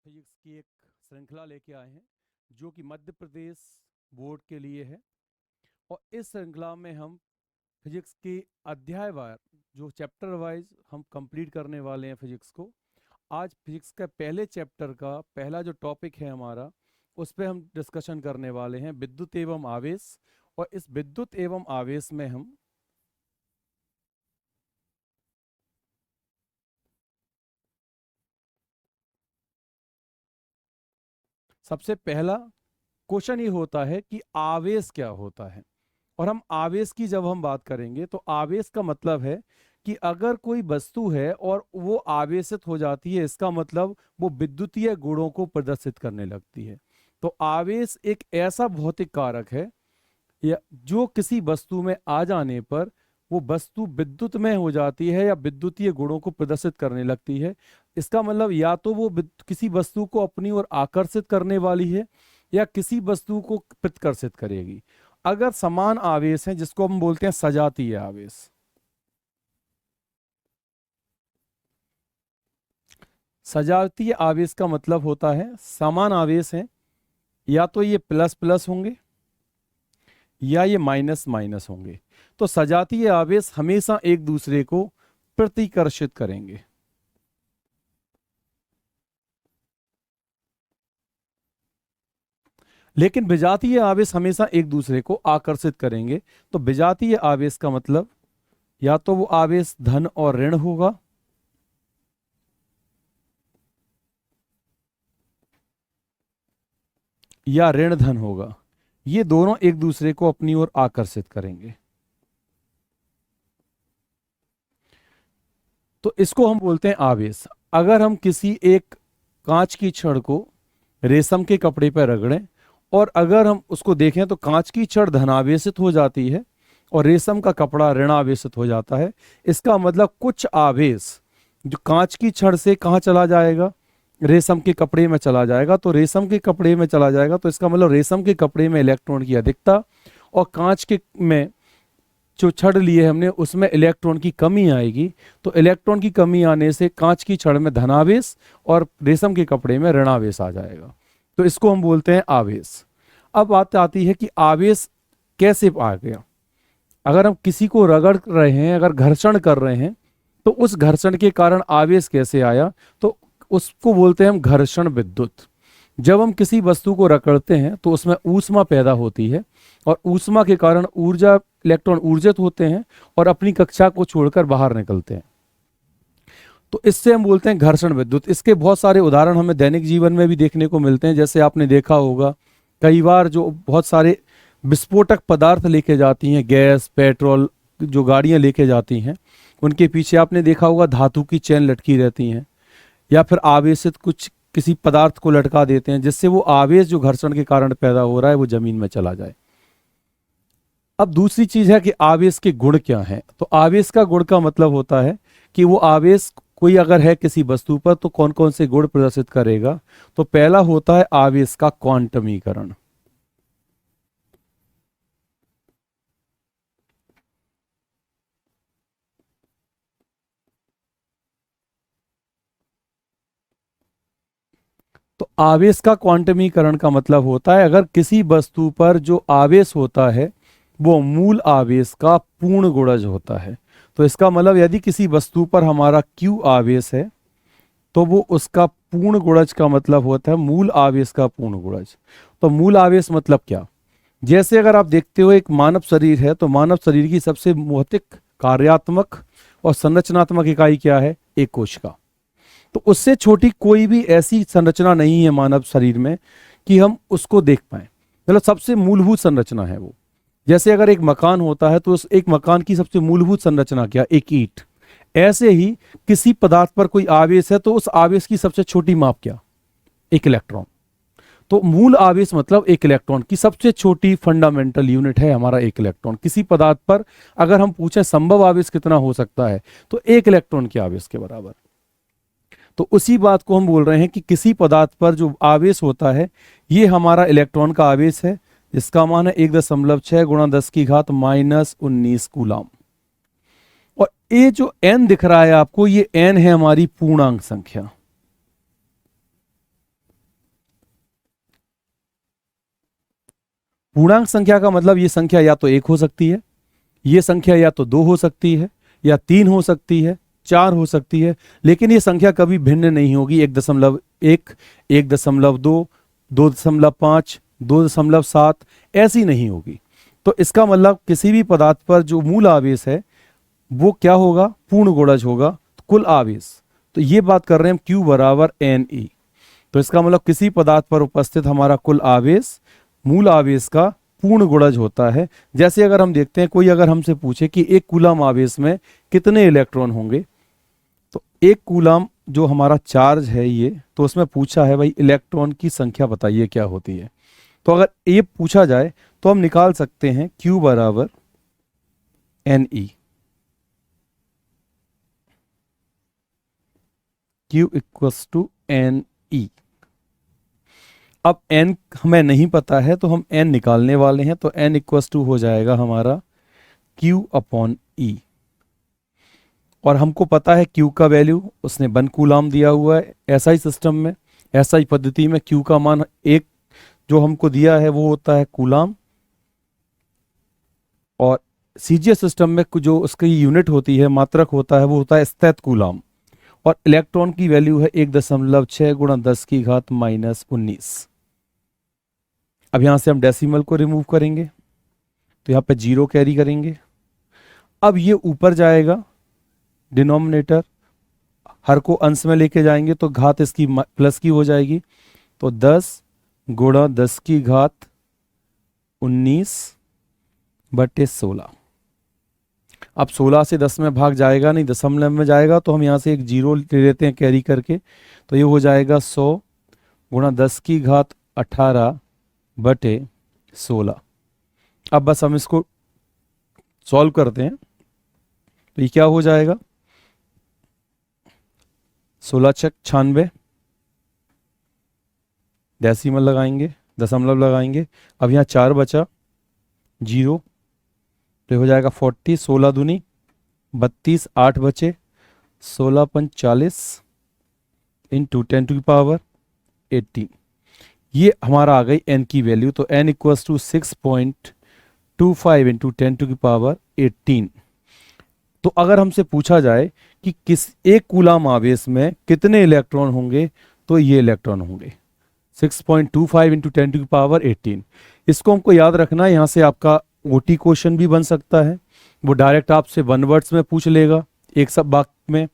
Physics की एक श्रृंखला लेके आए हैं जो कि मध्य प्रदेश बोर्ड के लिए है। और इस श्रृंखला में हम फिजिक्स के अध्यायवार जो चैप्टर वाइज हम कंप्लीट करने वाले हैं फिजिक्स को। आज फिजिक्स का पहले चैप्टर का पहला जो टॉपिक है हमारा, उस पर हम डिस्कशन करने वाले हैं विद्युत एवं आवेश। और इस विद्युत एवं आवेश में हम सबसे पहला क्वेश्चन ये होता है कि आवेश क्या होता है। और हम आवेश की जब हम बात करेंगे तो आवेश का मतलब है कि अगर कोई वस्तु है और वो आवेशित हो जाती है, इसका मतलब वो विद्युतीय गुणों को प्रदर्शित करने लगती है। तो आवेश एक ऐसा भौतिक कारक है या जो किसी वस्तु में आ जाने पर वो वस्तु विद्युत में हो जाती है या विद्युतीय गुणों को प्रदर्शित करने लगती है। इसका मतलब या तो वो किसी वस्तु को अपनी ओर आकर्षित करने वाली है या किसी वस्तु को प्रतिकर्षित करेगी। अगर समान आवेश है जिसको हम बोलते हैं सजातीय आवेश, सजातीय आवेश का मतलब होता है समान आवेश है, या तो ये प्लस प्लस होंगे या ये माइनस माइनस होंगे। तो सजातीय आवेश हमेशा एक दूसरे को प्रतिकर्षित करेंगे। लेकिन विजातीय आवेश हमेशा एक दूसरे को आकर्षित करेंगे। तो विजातीय आवेश का मतलब या तो वो आवेश धन और ऋण होगा या ऋण धन होगा। ये दोनों एक दूसरे को अपनी ओर आकर्षित करेंगे। तो इसको हम बोलते हैं आवेश। अगर हम किसी एक कांच की छड़ को रेशम के कपड़े पर रगड़ें और अगर हम उसको देखें तो कांच की छड़ धनावेशित हो जाती है और रेशम का कपड़ा ऋणावेशित हो जाता है। इसका मतलब कुछ आवेश जो कांच की छड़ से कहाँ चला जाएगा, रेशम के कपड़े में चला जाएगा। तो रेशम के कपड़े में चला जाएगा तो इसका मतलब रेशम के कपड़े में इलेक्ट्रॉन की अधिकता और कांच के में जो छड़ लिए हमने उसमें इलेक्ट्रॉन की कमी आएगी। तो इलेक्ट्रॉन की कमी आने से कांच की छड़ में धनावेश और रेशम के कपड़े में ऋणावेश आ जाएगा। तो इसको हम बोलते हैं आवेश। अब बात आती है कि आवेश कैसे आ गया। अगर हम किसी को रगड़ रहे हैं, अगर घर्षण कर रहे हैं, तो उस घर्षण के कारण आवेश कैसे आया, तो उसको बोलते हैं हम घर्षण विद्युत। जब हम किसी वस्तु को रगड़ते हैं तो उसमें ऊष्मा पैदा होती है और ऊष्मा के कारण ऊर्जा इलेक्ट्रॉन ऊर्जित होते हैं और अपनी कक्षा को छोड़कर बाहर निकलते हैं। तो इससे हम बोलते हैं घर्षण विद्युत। इसके बहुत सारे उदाहरण हमें दैनिक जीवन में भी देखने को मिलते हैं। जैसे आपने देखा होगा कई बार जो बहुत सारे विस्फोटक पदार्थ लेके जाती हैं, गैस पेट्रोल जो गाड़ियां लेके जाती हैं, उनके पीछे आपने देखा होगा धातु की चेन लटकी रहती हैं या फिर आवेशित कुछ किसी पदार्थ को लटका देते हैं जिससे वो आवेश जो घर्षण के कारण पैदा हो रहा है वो जमीन में चला जाए। अब दूसरी चीज है कि आवेश के गुण क्या हैं। तो आवेश का गुण का मतलब होता है कि वो आवेश कोई अगर है किसी वस्तु पर तो कौन कौन से गुण प्रदर्शित करेगा। तो पहला होता है आवेश का क्वांटमीकरण। तो आवेश का क्वांटमीकरण का मतलब होता है अगर किसी वस्तु पर जो आवेश होता है वो मूल आवेश का पूर्ण गुणज होता है। तो इसका मतलब यदि किसी वस्तु पर हमारा Q आवेश है तो वो उसका पूर्ण गुणज का मतलब होता है मूल आवेश का पूर्ण गुणज। तो मूल आवेश मतलब क्या, जैसे अगर आप देखते हो एक मानव शरीर है तो मानव शरीर की सबसे भौतिक कार्यात्मक और संरचनात्मक इकाई क्या है, एक कोशिका। तो उससे छोटी कोई भी ऐसी संरचना नहीं है मानव शरीर में कि हम उसको देख पाए। मतलब सबसे मूलभूत संरचना है वो। जैसे अगर एक मकान होता है तो उस एक मकान की सबसे मूलभूत संरचना क्या, एक ईंट। ऐसे ही किसी पदार्थ पर कोई आवेश है तो उस आवेश की सबसे छोटी माप क्या, एक इलेक्ट्रॉन। तो मूल आवेश मतलब एक इलेक्ट्रॉन की सबसे छोटी फंडामेंटल यूनिट है हमारा एक इलेक्ट्रॉन। किसी पदार्थ पर अगर हम पूछें संभव आवेश कितना हो सकता है तो एक इलेक्ट्रॉन के आवेश के बराबर। तो उसी बात को हम बोल रहे हैं कि किसी पदार्थ पर जो आवेश होता है ये हमारा इलेक्ट्रॉन का आवेश है, जिसका मान है 1.6 गुणा 10 की घात -19 कूलम। और ये जो n दिख रहा है आपको, ये n है हमारी पूर्णांक संख्या। पूर्णांक संख्या का मतलब ये संख्या या तो 1 हो सकती है, ये संख्या या तो 2 हो सकती है, या 3 हो सकती है, 4 हो सकती है, लेकिन ये संख्या कभी भिन्न नहीं होगी 1.1, 1.2, 2.5, 2.7 ऐसी नहीं होगी। तो इसका मतलब किसी भी पदार्थ पर जो मूल आवेश है वो क्या होगा, पूर्ण गुणज होगा, कुल आवेश। तो ये बात कर रहे हैं हम Q बराबर NE। तो इसका मतलब किसी पदार्थ पर उपस्थित हमारा कुल आवेश मूल आवेश का पूर्ण गुणज होता है। जैसे अगर हम देखते हैं, कोई अगर हमसे पूछे कि 1 कूलम आवेश में कितने इलेक्ट्रॉन होंगे, तो 1 कूलम जो हमारा चार्ज है ये, तो उसमें पूछा है भाई इलेक्ट्रॉन की संख्या बताइए क्या होती है। तो अगर ये पूछा जाए तो हम निकाल सकते हैं Q बराबर NE, Q equals to NE। अब n हमें नहीं पता है तो हम n निकालने वाले हैं, तो n इक्वल्स टू हो जाएगा हमारा Q अपॉन E। और हमको पता है Q का वैल्यू उसने 1 कूलाम दिया हुआ है। SI सिस्टम में, SI पद्धति में Q का मान एक जो हमको दिया है वो होता है कूलाम, और CGS सिस्टम में जो उसकी यूनिट होती है, मात्रक होता है, वो होता है स्थैत कूलाम। और इलेक्ट्रॉन की वैल्यू है 1.6 गुणा 10 की घात माइनस 19। अब यहां से हम डेसिमल को रिमूव करेंगे तो यहाँ पे 0 कैरी करेंगे। अब ये ऊपर जाएगा, डिनोमिनेटर हर को अंश में लेके जाएंगे तो घात इसकी प्लस की हो जाएगी। तो 10 गुणा 10 की घात 19 बटे 16। अब 16 से 10 में भाग जाएगा नहीं, दशमलव में जाएगा, तो हम यहाँ से एक 0 ले लेते हैं कैरी करके। तो ये हो जाएगा 100 गुणा 10 की घात 18 बटे 16। अब बस हम इसको सॉल्व करते हैं तो ये क्या हो जाएगा, 16 छक 96, डेसिमल लगाएंगे, दशमलव लगाएंगे। अब यहाँ 4 बचा, 0, तो हो जाएगा 40, 16 दूनी 32, 8 बचे, 16 पंच 40 इंटू 10 टू की पावर 18। ये हमारा आ गई n की वैल्यू। तो n equals to 6.25 into 10 to की पावर 18। तो अगर हमसे पूछा जाए कि किस एक कूलाम आवेश में कितने इलेक्ट्रॉन होंगे, तो ये इलेक्ट्रॉन होंगे 6.25 इंटू 10 टू की पावर 18। इसको हमको याद रखना है। यहाँ से आपका ओटी क्वेश्चन भी बन सकता है, वो डायरेक्ट आपसे 1 वर्ड्स में पूछ लेगा एक सब वाक्य में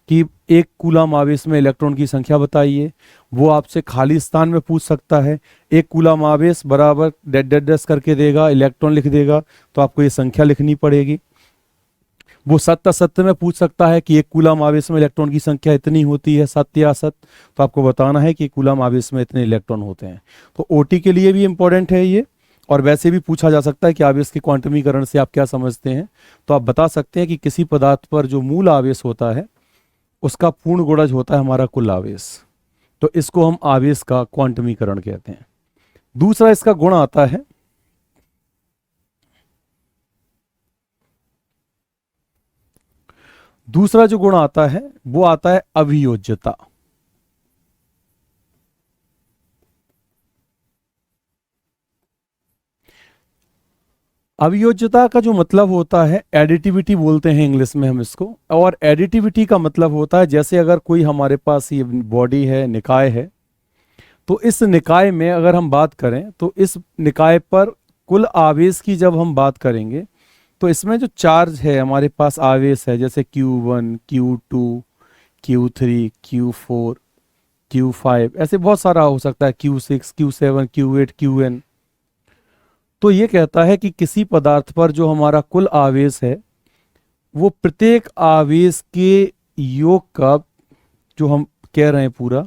कि 1 कूलाम आवेश में इलेक्ट्रॉन की संख्या बताइए। वो आपसे खाली स्थान में पूछ सकता है, 1 कूलाम आवेश बराबर डैश करके देगा, इलेक्ट्रॉन लिख देगा, तो आपको ये संख्या लिखनी पड़ेगी। वो सत्य असत्य में पूछ सकता है कि 1 कूलाम आवेश में इलेक्ट्रॉन की संख्या इतनी होती है, सत्य या असत्य, तो आपको बताना है कि 1 कूलाम आवेश में इतने इलेक्ट्रॉन होते हैं। तो ओटी के लिए भी इंपॉर्टेंट है ये, और वैसे भी पूछा जा सकता है कि आवेश के क्वांटमीकरण से आप क्या समझते हैं। तो आप बता सकते हैं कि किसी पदार्थ पर जो मूल आवेश होता है उसका पूर्ण गुणज होता है हमारा कुल आवेश। तो इसको हम आवेश का क्वांटमीकरण कहते हैं। दूसरा इसका गुण आता है दूसरा जो गुण आता है वो आता है अभियोज्यता। अभियोज्यता का जो मतलब होता है, एडिटिविटी बोलते हैं इंग्लिश में हम इसको। और एडिटिविटी का मतलब होता है जैसे अगर कोई हमारे पास ये बॉडी है, निकाय है, तो इस निकाय में अगर हम बात करें तो इस निकाय पर कुल आवेश की जब हम बात करेंगे तो इसमें जो चार्ज है हमारे पास आवेश है, जैसे Q1, Q2, Q3, Q4, Q5, ऐसे बहुत सारा हो सकता है, Q6, Q7, Q8, Qn। तो ये कहता है कि किसी पदार्थ पर जो हमारा कुल आवेश है वो प्रत्येक आवेश के योग का जो हम कह रहे हैं पूरा,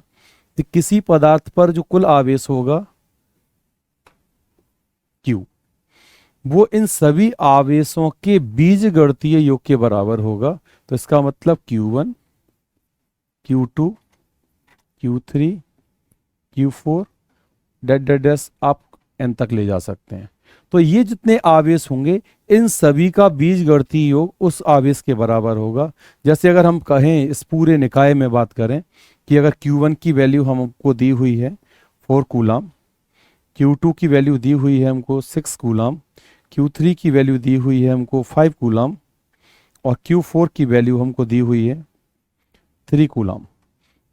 कि किसी पदार्थ पर जो कुल आवेश होगा Q, वो इन सभी आवेशों के बीजगणितीय योग के बराबर होगा। तो इसका मतलब Q1, Q2, Q3, Q4 dash आप n तक ले जा सकते हैं। तो ये जितने आवेश होंगे इन सभी का बीजगणितीय योग उस आवेश के बराबर होगा। जैसे अगर हम कहें इस पूरे निकाय में बात करें कि अगर Q1 की वैल्यू हमको दी हुई है 4 कूलाम, Q2 की वैल्यू दी हुई है हमको 6 कूलम, Q3 की वैल्यू दी हुई है हमको 5 कूलम और Q4 की वैल्यू हमको दी हुई है 3 कूलम।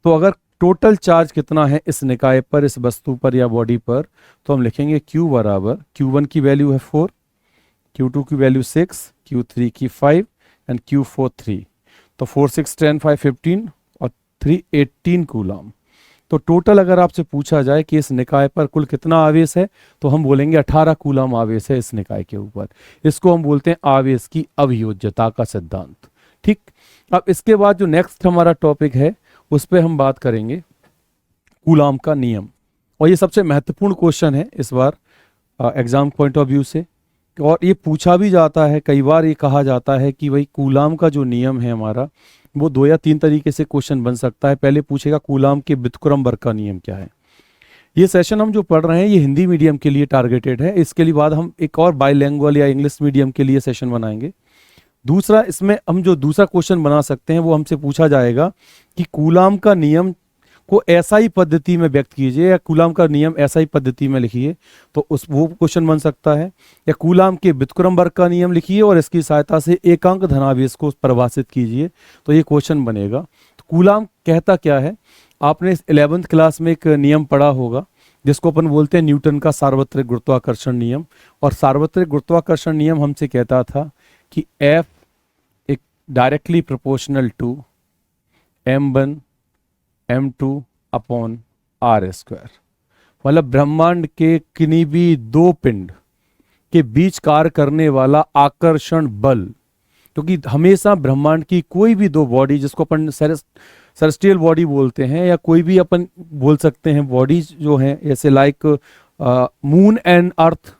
तो अगर टोटल चार्ज कितना है इस निकाय पर, इस वस्तु पर या बॉडी पर, तो हम लिखेंगे Q बराबर, Q1 की वैल्यू है 4, Q2 की वैल्यू 6, Q3 की 5 एंड Q4 3। तो 4 6 10 5 15 और 3 18 कूलम। तो टोटल अगर आपसे पूछा जाए कि इस निकाय पर कुल कितना आवेश है, तो हम बोलेंगे 18 कूलम आवेश है इस निकाय के ऊपर। इसको हम बोलते हैं आवेश की अभियोज्यता का सिद्धांत। ठीक, अब इसके बाद जो नेक्स्ट हमारा टॉपिक है उस पर हम बात करेंगे कूलाम का नियम। और ये सबसे महत्वपूर्ण क्वेश्चन है इस बार एग्जाम पॉइंट ऑफ व्यू से, और ये पूछा भी जाता है। कई बार ये कहा जाता है कि भाई कूलाम का जो नियम है हमारा, वो 2 या 3 तरीके से क्वेश्चन बन सकता है। पहले पूछेगा कूलाम के व्युत्क्रमवर्ग का नियम क्या है। ये सेशन हम जो पढ़ रहे हैं ये हिंदी मीडियम के लिए टारगेटेड है। इसके लिए बाद हम एक और बाइलैंग्वेज या इंग्लिश मीडियम के लिए सेशन बनाएंगे। दूसरा, इसमें हम जो दूसरा क्वेश्चन बना सकते हैं वो हमसे पूछा जाएगा कि कूलाम का नियम को ऐसा ही पद्धति में व्यक्त कीजिए, या कूलाम का नियम ऐसा ही पद्धति में लिखिए, तो वो क्वेश्चन बन सकता है। या कूलाम के व्युत्क्रमवर्ग का नियम लिखिए और इसकी सहायता से एकांक धनावेश को परिभाषित कीजिए, तो ये क्वेश्चन बनेगा। तो कूलाम कहता क्या है, आपने 11th क्लास में एक नियम पढ़ा होगा जिसको अपन बोलते हैं न्यूटन का सार्वत्रिक गुरुत्वाकर्षण नियम। और सार्वत्रिक गुरुत्वाकर्षण नियम हमसे कहता था कि F एक directly proportional to m1 m2 upon r square. मतलब ब्रह्मांड के किन्हीं भी 2 पिंड के बीच कार्य करने वाला आकर्षण बल, क्योंकि हमेशा ब्रह्मांड की कोई भी 2 बॉडी, जिसको अपन सेलेस्टियल बॉडी बोलते हैं या कोई भी अपन बोल सकते हैं बॉडीज जो हैं, ऐसे like moon and earth,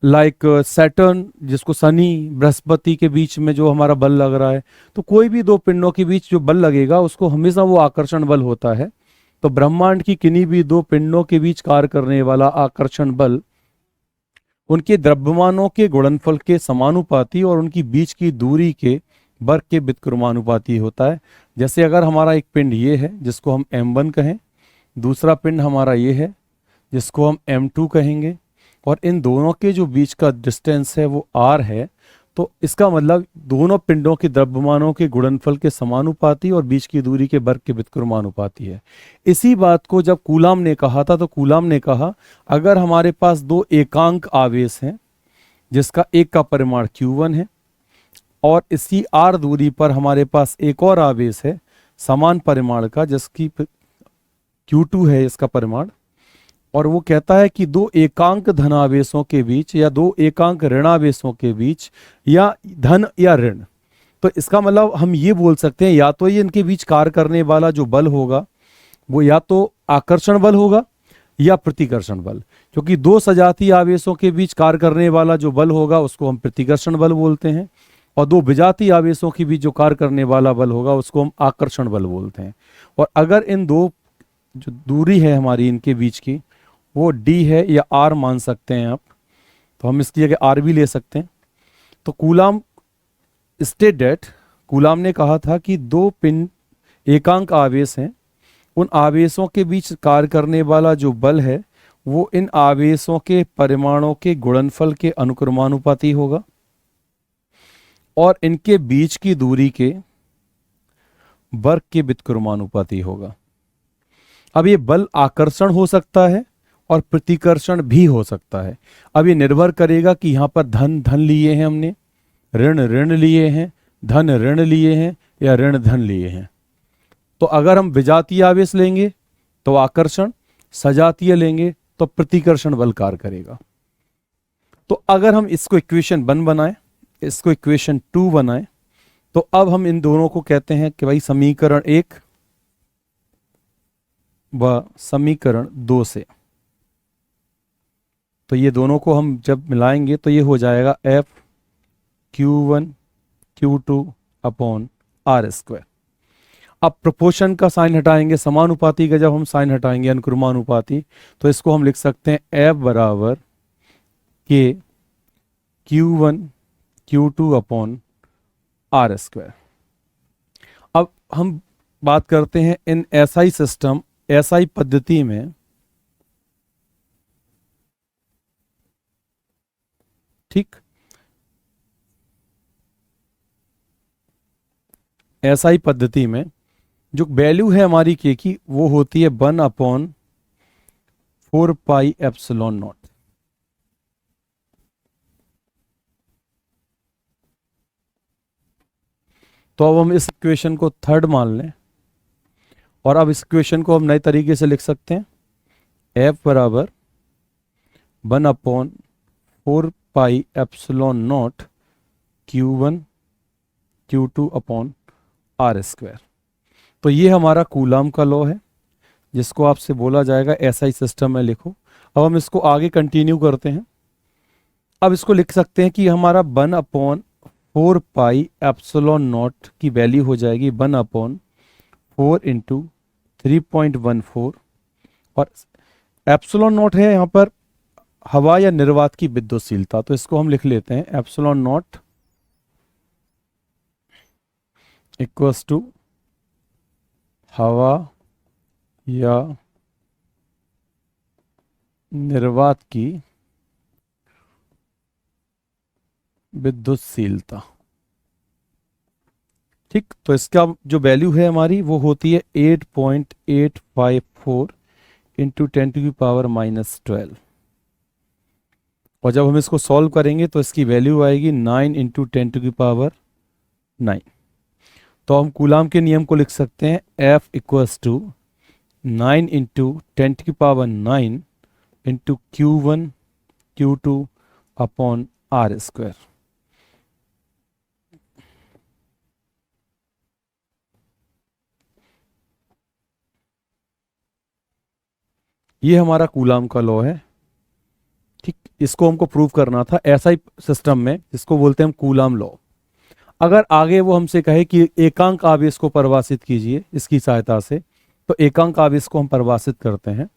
like Saturn जिसको शनि बृहस्पति के बीच में जो हमारा बल लग रहा है, तो कोई भी 2 पिंडों के बीच जो बल लगेगा उसको हमेशा वो आकर्षण बल होता है। तो ब्रह्मांड की किन्हीं भी 2 पिंडों के बीच कार्य करने वाला आकर्षण बल उनके द्रव्यमानों के गुणनफल के समानुपाती और उनकी बीच की दूरी के वर्ग के व्युत्क्रमानुपाती होता है। जैसे अगर हमारा एक पिंड ये है जिसको हम m1 कहें, दूसरा पिंड हमारा ये है जिसको हम m2 कहेंगे, और इन दोनों के जो बीच का डिस्टेंस है वो r है, तो इसका मतलब दोनों पिंडों के द्रव्यमानों के गुणनफल के समानुपाती और बीच की दूरी के वर्ग के व्युत्क्रमानुपाती है। इसी बात को जब कूलाम ने कहा था, तो कूलाम ने कहा अगर हमारे पास 2 एकांक आवेश हैं जिसका एक का परिमाण Q1 है और इसी r दूरी पर हमारे पास एक और आवेश है समान परिमाण का जिसकी Q2 है इसका परिमाण, और वो कहता है कि 2 एकांक धनावेशों के बीच या 2 एकांक ऋणावेशों के बीच या धन या ऋण, तो इसका मतलब हम ये बोल सकते हैं या तो ये इनके बीच कार्य करने वाला जो बल होगा वो या तो आकर्षण बल होगा या प्रतिकर्षण बल, क्योंकि 2 सजातीय आवेशों के बीच कार्य करने वाला जो बल होगा उसको हम प्रतिकर्षण बल बोलते हैं, और 2 विजातीय आवेशों के बीच जो कार्य करने वाला बल होगा उसको हम आकर्षण बल बोलते हैं। और अगर इन 2 जो दूरी है हमारी इनके बीच की वो d है या r मान सकते हैं आप, तो हम इसकी जगह r भी ले सकते हैं। तो कूलाम स्टेट दैट, कूलाम ने कहा था कि 2 पिंड एकांक आवेश हैं, उन आवेशों के बीच कार्य करने वाला जो बल है वो इन आवेशों के परिमाणों के गुणनफल के अनुक्रमानुपाती होगा और इनके बीच की दूरी के वर्ग के व्युत्क्रमानुपाती होगा। अब ये बल आकर्षण हो सकता है और प्रतिकर्षण भी हो सकता है। अब ये निर्भर करेगा कि यहाँ पर धन धन लिए हैं हमने, ऋण ऋण लिए हैं, धन ऋण लिए हैं या ऋण धन लिए हैं। तो अगर हम विजातीय आवेश लेंगे तो आकर्षण, सजातीय लेंगे तो प्रतिकर्षण बल कार्य करेगा। तो अगर हम इसको इक्वेशन 1 बनाएं, इसको इक्वेशन 2 बनाएं, तो अब हम इन दोनों को कहते हैं कि भाई समीकरण 1 व समीकरण 2 से, तो ये दोनों को हम जब मिलाएंगे तो ये हो जाएगा F Q1 Q2 upon r square. अब प्रोपोर्शन का साइन हटाएंगे, समानुपाती का जब हम साइन हटाएंगे अनुक्रमानुपाती, तो इसको हम लिख सकते हैं F बराबर K Q1 Q2 upon r square. अब हम बात करते हैं इन SI सिस्टम, SI पद्धति में ठीक। एसआई पद्धति में जो वैल्यू है हमारी के की वो होती है 1/4 पाई एप्सिलॉन नॉट। तो अब हम इस इक्वेशन को थर्ड मान लें और अब इस इक्वेशन को हम नए तरीके से लिख सकते हैं। एफ बराबर 1/4 pi epsilon naught Q1 Q2 upon r square. तो ये हमारा कूलाम का लॉ है जिसको आपसे बोला जाएगा एसआई सिस्टम में लिखो। अब हम इसको आगे कंटिन्यू करते हैं। अब इसको लिख सकते हैं कि हमारा 1/4 पाई एप्सिलॉन नॉट की वैल्यू हो जाएगी 1/4 × 3.14 और एप्सिलॉन नॉट है यहाँ पर हवा या निर्वात की विद्युतशीलता। तो इसको हम लिख लेते हैं एप्सिलॉन नॉट इक्वल्स टू हवा या निर्वात की विद्युतशीलता। ठीक। तो इसका जो वैल्यू है हमारी वो होती है 8.854 इंटू 10⁻⁻12। और जब हम इसको सॉल्व करेंगे तो इसकी वैल्यू आएगी 9 इंटू 10⁻9। तो हम कूलाम के नियम को लिख सकते हैं F equals to 9 into 10⁻9 into Q1 Q2 upon r square. ये हमारा कूलाम का लॉ है। ठीक। इसको हमको प्रूव करना था एसआई सिस्टम में, जिसको बोलते हैं हम कूलाम लॉ। अगर आगे वो हमसे कहे कि एकांक आवेश को परिभाषित कीजिए इसकी सहायता से, तो एकांक आवेश को हम परिभाषित करते हैं।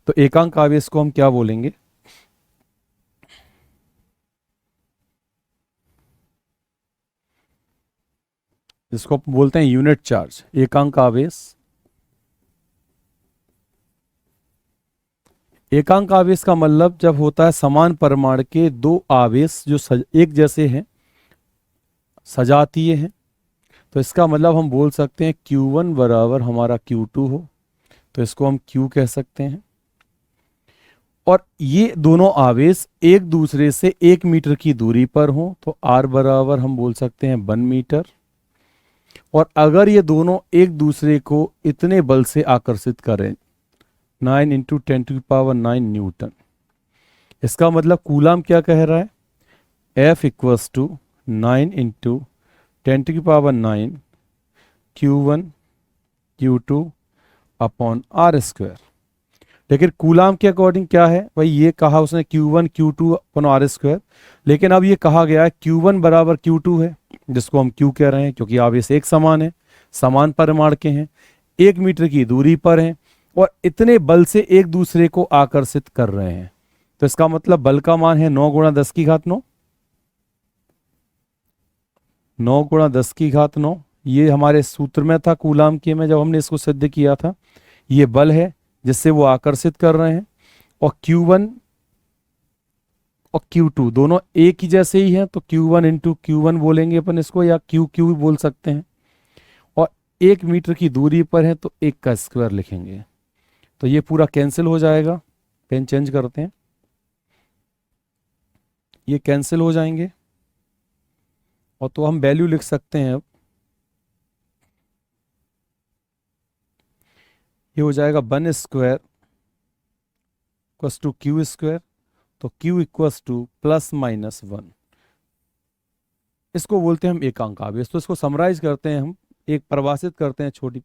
तो एकांक आवेश को हम क्या बोलेंगे? इसको बोलते हैं यूनिट चार्ज। एकांक आवेश, एकांक आवेश का मतलब जब होता है समान परिमाण के दो आवेश जो एक जैसे हैं, सजातीय हैं। तो इसका मतलब हम बोल सकते हैं Q1 बराबर हमारा Q2 हो, तो इसको हम Q कह सकते हैं। और ये दोनों आवेश एक दूसरे से 1 मीटर की दूरी पर हो तो R बराबर हम बोल सकते हैं 1 मीटर। और अगर ये दोनों एक दूसरे को इतने बल से आकर्षित करें 9 इंटू 10⁻9 न्यूटन, इसका मतलब कूलाम क्या कह रहा है? F equals to 9 into 10⁻9 Q1 Q2 upon r square. लेकिन कूलाम के अकॉर्डिंग क्या है भाई? ये कहा उसने Q1 Q2 upon r square, लेकिन अब ये कहा गया है Q1 बराबर Q2 है, जिसको हम Q कह रहे हैं क्योंकि आवेश एक समान है, समान परिमाण के हैं, 1 मीटर की दूरी पर हैं और इतने बल से एक दूसरे को आकर्षित कर रहे हैं। तो इसका मतलब बल का मान है 9 × 10⁹9। 9 × 10⁹9 ये हमारे सूत्र में था कूलाम के में, जब हमने इसको सिद्ध किया था। ये बल है जिससे वो आकर्षित कर रहे हैं। और Q1 और Q2 दोनों एक ही जैसे ही हैं, तो Q1 इंटू Q1 बोलेंगे अपन इसको, या QQ भी बोल सकते हैं। और 1 मीटर की दूरी पर है तो 1 का स्क्वायर लिखेंगे। तो ये पूरा कैंसिल हो जाएगा। पेन चेंज करते हैं, ये कैंसिल हो जाएंगे और तो हम वैल्यू लिख सकते हैं। अब ये हो जाएगा 1 square equals to Q square, तो Q इक्वल्स टू ±1। इसको बोलते हैं हम एकांक आवेश। तो इसको समराइज करते हैं, हम एक परिभाषित करते हैं छोटी।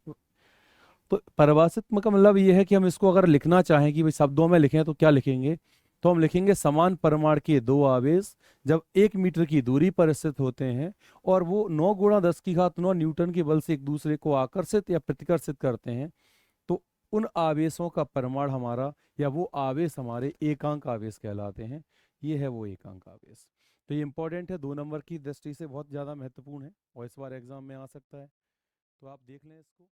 तो परिभाषित का मतलब ये है कि हम इसको अगर लिखना चाहें कि भाई शब्दों में लिखें तो क्या लिखेंगे? तो हम लिखेंगे समान परिमाण के दो आवेश जब 1 मीटर की दूरी पर स्थित होते हैं और वो 9 × 10⁹9 न्यूटन के बल से एक दूसरे को आकर्षित या प्रतिकर्षित करते हैं, तो उन आवेशों का परिमाण हमारा या वो आवेश हमारे एकांक आवेश कहलाते हैं। ये है वो एकांक आवेश। तो ये इंपॉर्टेंट है, 2 नंबर की दृष्टि से बहुत ज़्यादा महत्वपूर्ण है और इस बार एग्जाम में आ सकता है। तो आप देख लें इसको।